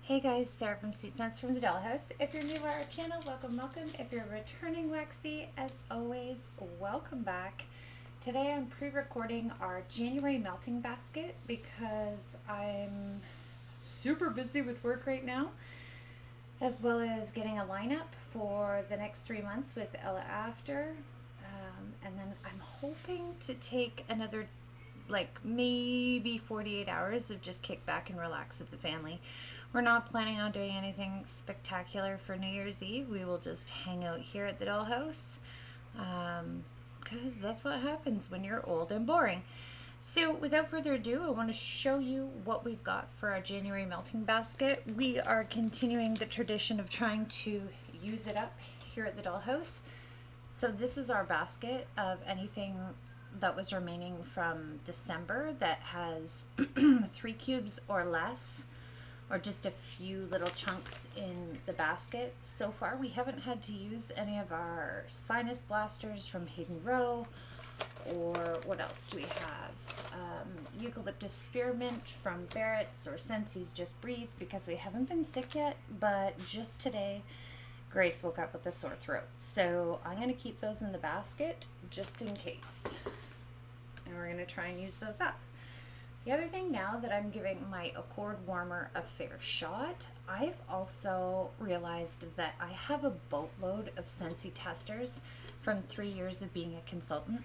Hey guys, Sarah from Seat Sense from the Dollhouse. If you're new to our channel, welcome. If you're returning Waxy, as always, welcome back. Today I'm pre-recording our January melting basket because I'm super busy with work right now, as well as getting a lineup for the next 3 months with Ella After. And then I'm hoping to take another maybe 48 hours of just kick back and relax with the family. We're not planning on doing anything spectacular for New Year's Eve. We will just hang out here at the dollhouse because that's what happens when you're old and boring. So without further ado, I want to show you what we've got for our January melting basket. We are continuing the tradition of trying to use it up here at the dollhouse. So this is our basket of anything that was remaining from December that has 3 cubes or less, or just a few little chunks in the basket. So far we haven't had to use any of our sinus blasters from Hayden Row, or what else do we have? Eucalyptus spearmint from Barrett's or Scentssy's Just Breathe, because we haven't been sick yet, but just today Grace woke up with a sore throat. So I'm going to keep those in the basket just in case. And we're going to try and use those up. The other thing, now that I'm giving my Accord warmer a fair shot, I've also realized that I have a boatload of Scentsy testers from 3 years of being a consultant.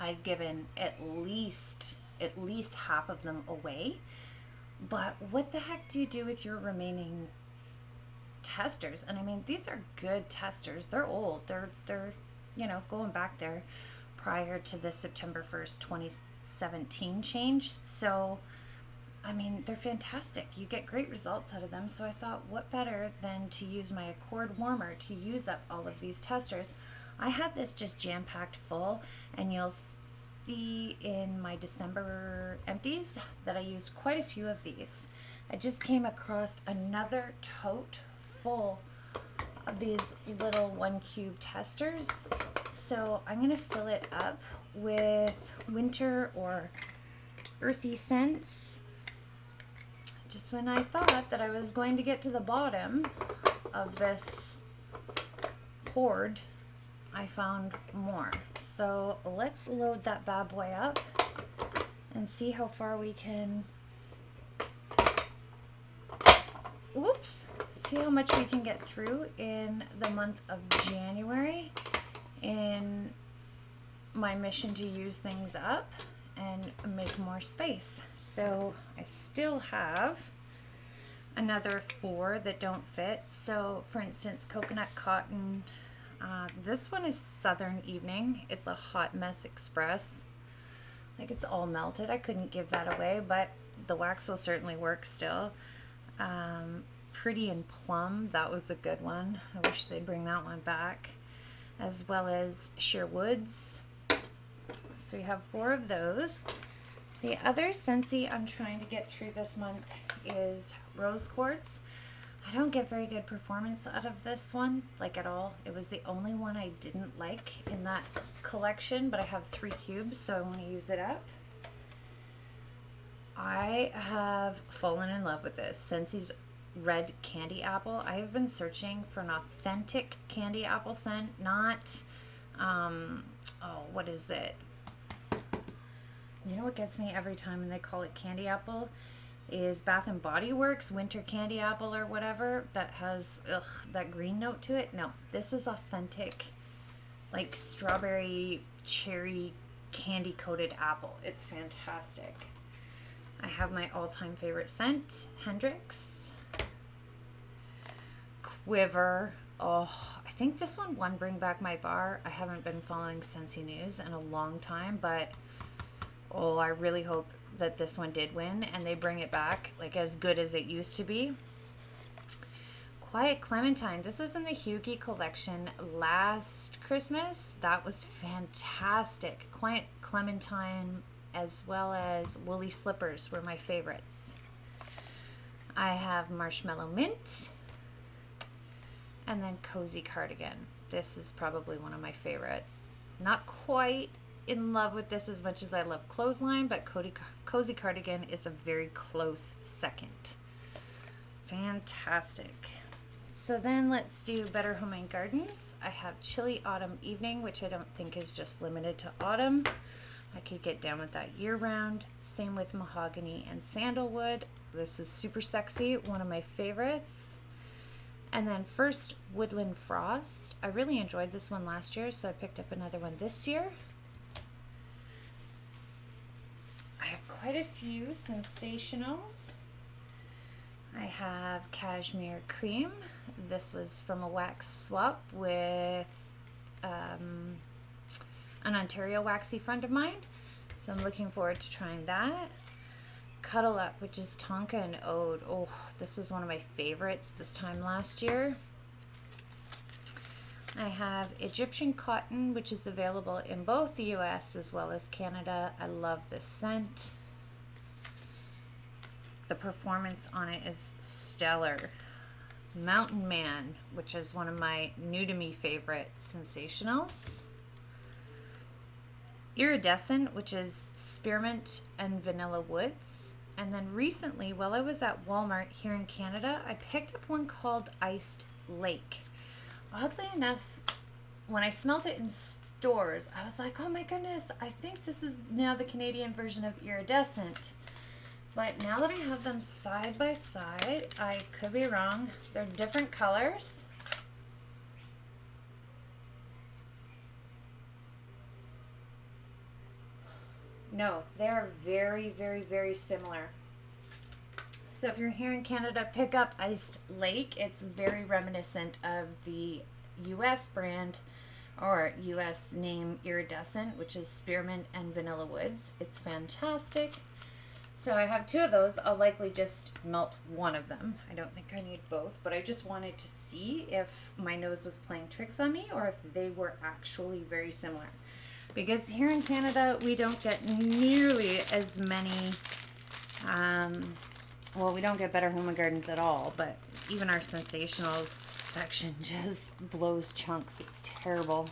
I've given at least half of them away. But what the heck do you do with your remaining testers? And I mean, these are good testers. They're old. They're going back there prior to the September 1st, 2017 change. So, I mean, they're fantastic. You get great results out of them. So I thought, what better than to use my Accord warmer to use up all of these testers. I had this just jam-packed full, and you'll see in my December empties that I used quite a few of these. I just came across another tote full of these little 1 cube testers. So I'm going to fill it up with winter or earthy scents. Just when I thought that I was going to get to the bottom of this hoard, I found more. So let's load that bad boy up and see how far we can. Oops. See how much we can get through in the month of January in my mission to use things up and make more space. So I still have another 4 that don't fit. So for instance, coconut cotton. This one is Southern Evening. It's a Hot Mess Express. Like, it's all melted. I couldn't give that away, but the wax will certainly work still. Pretty and Plum, that was a good one. I wish they'd bring that one back. As well as Sheer Woods. So we have 4 of those. The other Scentsy I'm trying to get through this month is Rose Quartz. I don't get very good performance out of this one, like at all. It was the only one I didn't like in that collection, but I have 3 cubes, so I want to use it up. I have fallen in love with this. Scentsy's Red Candy Apple. I have been searching for an authentic candy apple scent, not, what is it? You know what gets me every time when they call it candy apple is Bath and Body Works Winter Candy Apple or whatever that has that green note to it. No, this is authentic, like strawberry cherry candy coated apple. It's fantastic. I have my all-time favorite scent, Hendrix. Quiver. Oh, I think this one won Bring Back My Bar. I haven't been following Scentsy News in a long time, but I really hope that this one did win and they bring it back like as good as it used to be. Quiet Clementine. This was in the Hugie collection last Christmas. That was fantastic. Quiet Clementine as well as Woolly Slippers were my favorites. I have Marshmallow Mint. And then Cozy Cardigan. This is probably one of my favorites. Not quite in love with this as much as I love Clothesline, but Cozy Cardigan is a very close second. Fantastic. So then let's do Better Home and Gardens. I have Chilly Autumn Evening, which I don't think is just limited to autumn. I could get down with that year round. Same with Mahogany and Sandalwood. This is super sexy, one of my favorites. And then first, Woodland Frost. I really enjoyed this one last year, so I picked up another one this year. I have quite a few sensationals. I have Cashmere Cream. This was from a wax swap with an Ontario waxy friend of mine. So I'm looking forward to trying that. Cuddle Up, which is Tonka and Ode. Oh, this was one of my favorites this time last year. I have Egyptian Cotton, which is available in both the US as well as Canada. I love this scent. The performance on it is stellar. Mountain Man, which is one of my new to me favorite sensationals. Iridescent, which is Spearmint and Vanilla Woods. And then recently, while I was at Walmart here in Canada, I picked up one called Iced Lake. Oddly enough, when I smelled it in stores, I was like, oh my goodness, I think this is now the Canadian version of Iridescent. But now that I have them side by side, I could be wrong. They're different colors. No, they're very, very, very similar. So if you're here in Canada, pick up Iced Lake. It's very reminiscent of the US brand or US name Iridescent, which is Spearmint and Vanilla Woods. It's fantastic. So I have two of those. I'll likely just melt one of them. I don't think I need both, but I just wanted to see if my nose was playing tricks on me or if they were actually very similar. Because here in Canada, we don't get nearly as many, well, we don't get Better Home and Gardens at all, but even our sensationals section just blows chunks. It's terrible.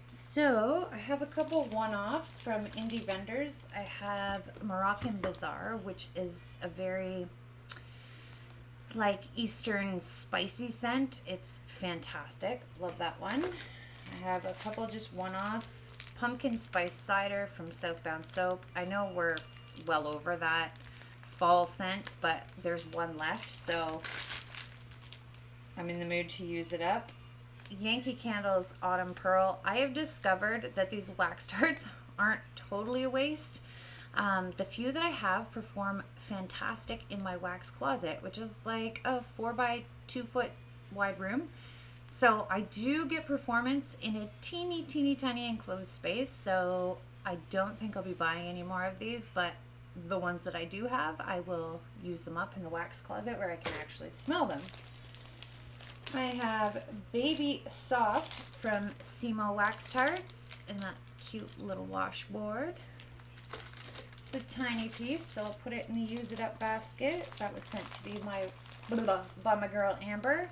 So I have a couple one-offs from indie vendors. I have Moroccan Bazaar, which is a very like Eastern spicy scent. It's fantastic. Love that one. I have a couple just one-offs. Pumpkin Spice Cider from Southbound Soap. I know we're well over that fall scent, but there's one left, so I'm in the mood to use it up. Yankee Candles Autumn Pearl. I have discovered that these wax darts aren't totally a waste. The few that I have perform fantastic in my wax closet, which is like a 4 by 2 foot wide room. So I do get performance in a teeny tiny enclosed space, so I don't think I'll be buying any more of these, but the ones that I do have, I will use them up in the wax closet where I can actually smell them. I have Baby Soft from Simo Wax Tarts in that cute little washboard. It's a tiny piece, so I'll put it in the use it up basket. That was sent to be by my girl Amber.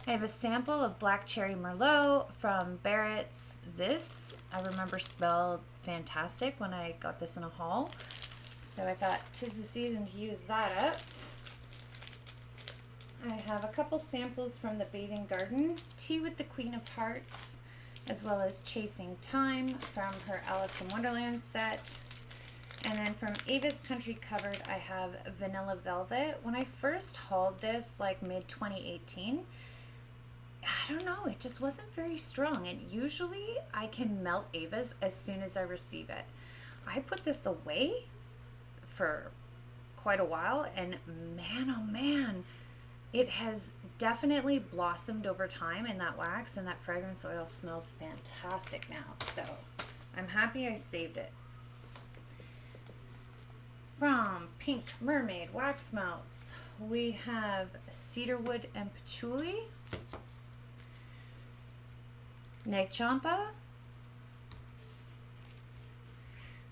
I have a sample of Black Cherry Merlot from Barrett's. This, I remember, smelled fantastic when I got this in a haul. So I thought 'tis the season to use that up. I have a couple samples from the Bathing Garden, Tea with the Queen of Hearts, as well as Chasing Time from her Alice in Wonderland set. And then from Ava's Country Cupboard, I have Vanilla Velvet. When I first hauled this, like mid-2018, I don't know, it just wasn't very strong. And usually I can melt Ava's as soon as I receive it. I put this away for quite a while, and man, oh man, it has definitely blossomed over time in that wax, and that fragrance oil smells fantastic now. So I'm happy I saved it. From Pink Mermaid Wax Melts, we have Cedarwood and Patchouli, Neg Champa,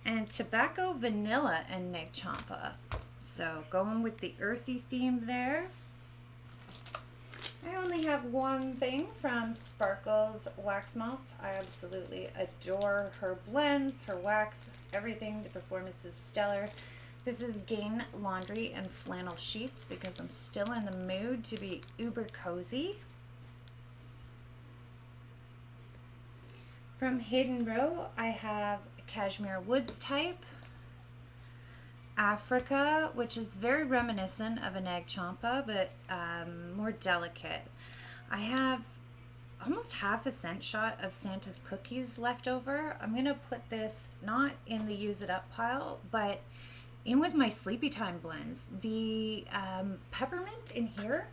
and Tobacco Vanilla and Neg Champa. So going with the earthy theme there. I only have one thing from Sparkles Wax Melts. I absolutely adore her blends, her wax, everything. The performance is stellar. This is Gain Laundry and Flannel Sheets because I'm still in the mood to be uber cozy. From Hayden Row, I have Cashmere Woods type, Africa, which is very reminiscent of an egg champa, but more delicate. I have almost half a cent shot of Santa's cookies left over. I'm going to put this not in the use it up pile, but in with my sleepy time blends. The peppermint in here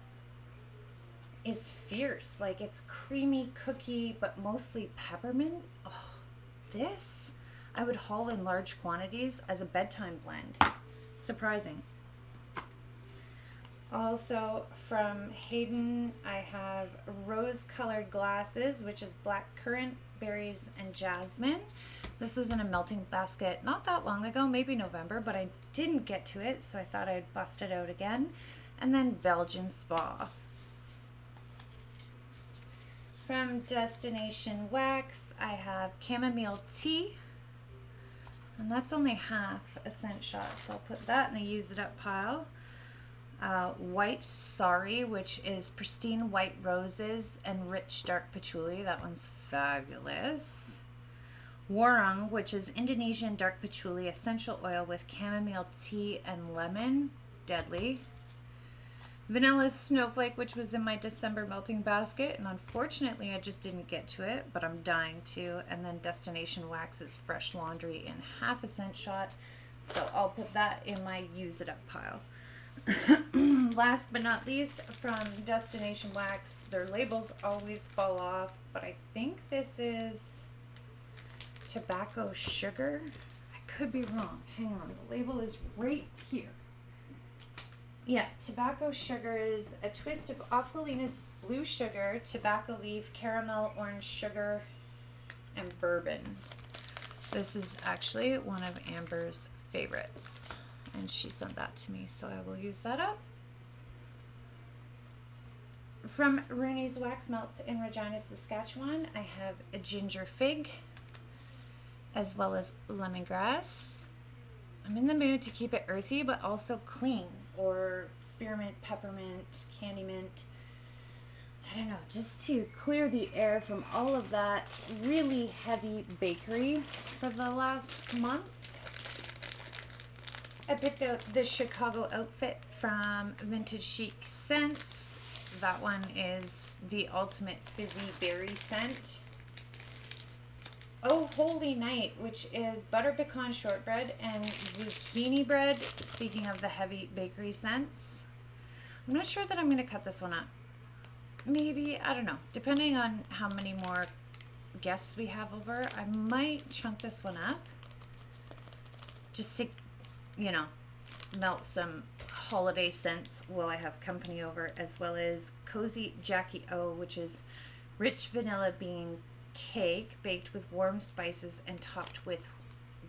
is fierce. Like, it's creamy cookie, but mostly peppermint. Oh, this I would haul in large quantities as a bedtime blend. Surprising. Also from Hayden, I have rose-colored glasses, which is blackcurrant, berries, and jasmine. This was in a melting basket not that long ago, maybe November, but I didn't get to it, so I thought I'd bust it out again. And then Belgian Spa. From Destination Wax, I have chamomile tea, and that's only half a cent shot, so I'll put that in the use it up pile. White Sari, which is pristine white roses and rich dark patchouli. That one's fabulous. Warung, which is Indonesian dark patchouli essential oil with chamomile tea and lemon. Deadly. Vanilla Snowflake, which was in my December melting basket, and unfortunately I just didn't get to it, but I'm dying to. And then Destination Wax's Fresh Laundry in half a cent shot, so I'll put that in my use it up pile. Last but not least, from Destination Wax, their labels always fall off, but I think this is tobacco sugar. I could be wrong. Hang on, the label is right here. Yeah, tobacco sugar is a twist of Aquilina's blue sugar, tobacco leaf, caramel, orange sugar, and bourbon. This is actually one of Amber's favorites, and she sent that to me, so I will use that up. From Rooney's Wax Melts in Regina, Saskatchewan, I have a ginger fig, as well as lemongrass. I'm in the mood to keep it earthy, but also clean, or spearmint, peppermint, candy mint. I don't know, just to clear the air from all of that really heavy bakery for the last month. I picked out the Chicago outfit from Vintage Chic Scents. That one is the ultimate fizzy berry scent. Oh Holy Night, which is butter pecan shortbread and zucchini bread. Speaking of the heavy bakery scents, I'm not sure that I'm going to cut this one up. Maybe, I don't know, depending on how many more guests we have over, I might chunk this one up just to, you know, melt some holiday scents while I have company over, as well as Cozy Jackie O, which is rich vanilla bean cake baked with warm spices and topped with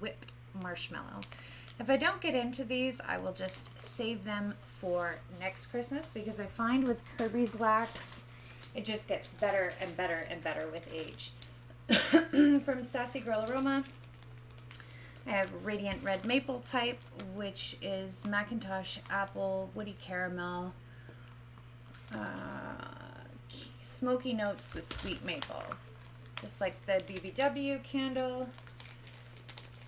whipped marshmallow. If I don't get into these, I will just save them for next Christmas, because I find with Kirby's wax, it just gets better and better and better with age. From Sassy Girl Aroma, I have Radiant Red Maple type, which is Macintosh Apple, Woody Caramel, smoky notes with sweet maple, just like the BBW candle.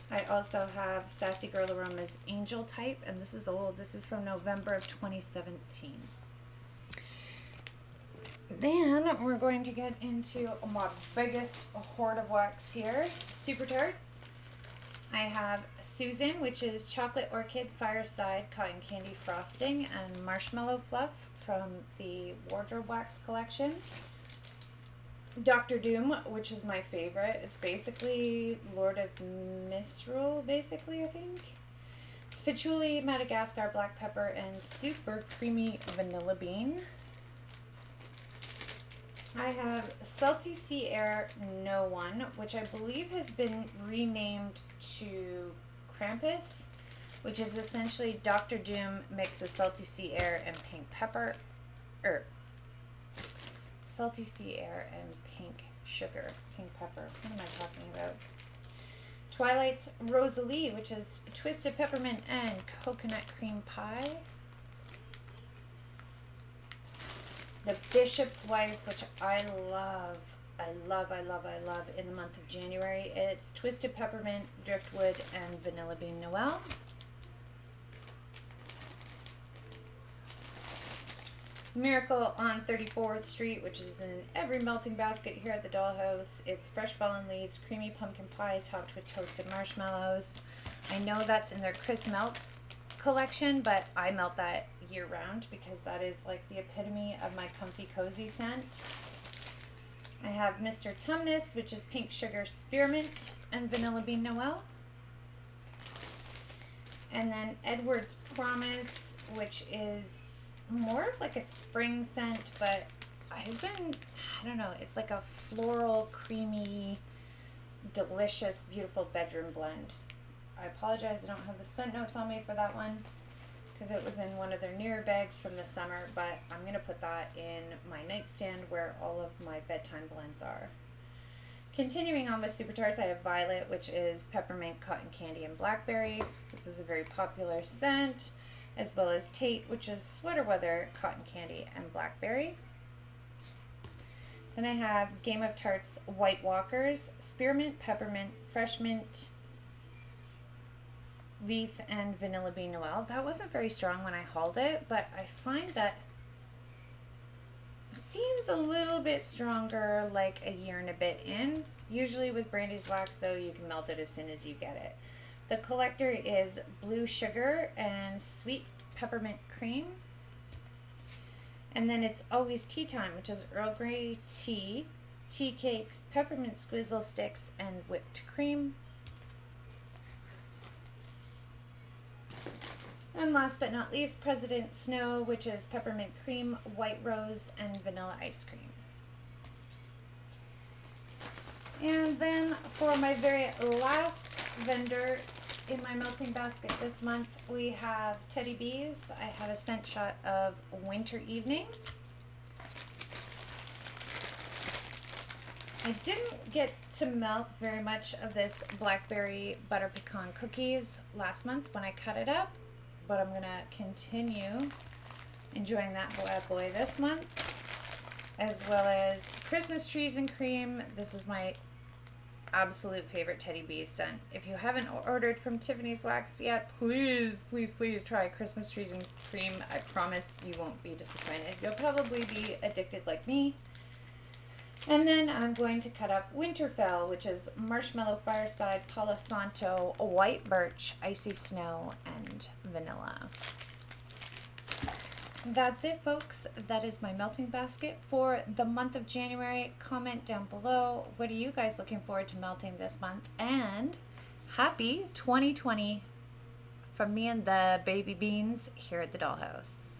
I also have Sassy Girl Aroma's Angel type, and this is old. This is from November of 2017. Then we're going to get into my biggest hoard of wax here, Super Tarts. I have Susan, which is Chocolate Orchid Fireside Cotton Candy Frosting and Marshmallow Fluff from the Wardrobe Wax collection. Dr. Doom, which is my favorite. It's basically Lord of Misrule, basically, I think. It's patchouli, Madagascar black pepper, and super creamy vanilla bean. I have Salty Sea Air No One, which I believe has been renamed to Krampus, which is essentially Dr. Doom mixed with Salty Sea Air and pink pepper. Salty Sea Air and pink sugar, pink pepper. What am I talking about? Twilight's Rosalie, which is twisted peppermint and coconut cream pie. The Bishop's Wife, which I love in the month of January. It's twisted peppermint, driftwood, and vanilla bean Noel. Miracle on 34th Street, which is in every melting basket here at the Dollhouse. It's fresh fallen leaves, creamy pumpkin pie topped with toasted marshmallows. I know that's in their Chris Melts collection, but I melt that year round because that is like the epitome of my comfy cozy scent. I have Mr. Tumnus, which is pink sugar spearmint and vanilla bean Noel. And then Edward's Promise, which is more of like a spring scent, but I don't know, it's like a floral, creamy, delicious, beautiful bedroom blend. I apologize, I don't have the scent notes on me for that one because it was in one of their newer bags from the summer, but I'm going to put that in my nightstand where all of my bedtime blends are. Continuing on with Super Tarts, I have Violet, which is peppermint, cotton candy, and blackberry. This is a very popular scent, as well as Tate, which is sweater weather, cotton candy, and blackberry. Then I have Game of Tarts White Walkers, spearmint, peppermint, fresh mint, leaf, and vanilla bean Noel. That wasn't very strong when I hauled it, but I find that it seems a little bit stronger like a year and a bit in. Usually with Brandy's Wax, though, you can melt it as soon as you get it. The collector is blue sugar and sweet peppermint cream. And then it's Always Tea Time, which is Earl Grey tea, tea cakes, peppermint squizzle sticks, and whipped cream. And last but not least, President Snow, which is peppermint cream, white rose, and vanilla ice cream. And then for my very last vendor in my melting basket this month, we have Teddy Bees. I have a scent shot of Winter Evening. I didn't get to melt very much of this blackberry butter pecan cookies last month when I cut it up, but I'm gonna continue enjoying that bad boy this month, as well as Christmas Trees and Cream. This is my absolute favorite Teddy Bees scent. If you haven't ordered from Tiffany's Wax yet, please try Christmas Trees and Cream. I promise you won't be disappointed. You'll probably be addicted like me. And then I'm going to cut up Winterfell, which is Marshmallow Fireside, Palo Santo, White Birch, Icy Snow, and Vanilla. That's it, folks. That is my melting basket for the month of January. Comment down below. What are you guys looking forward to melting this month? And happy 2020 from me and the baby beans here at the Dollhouse.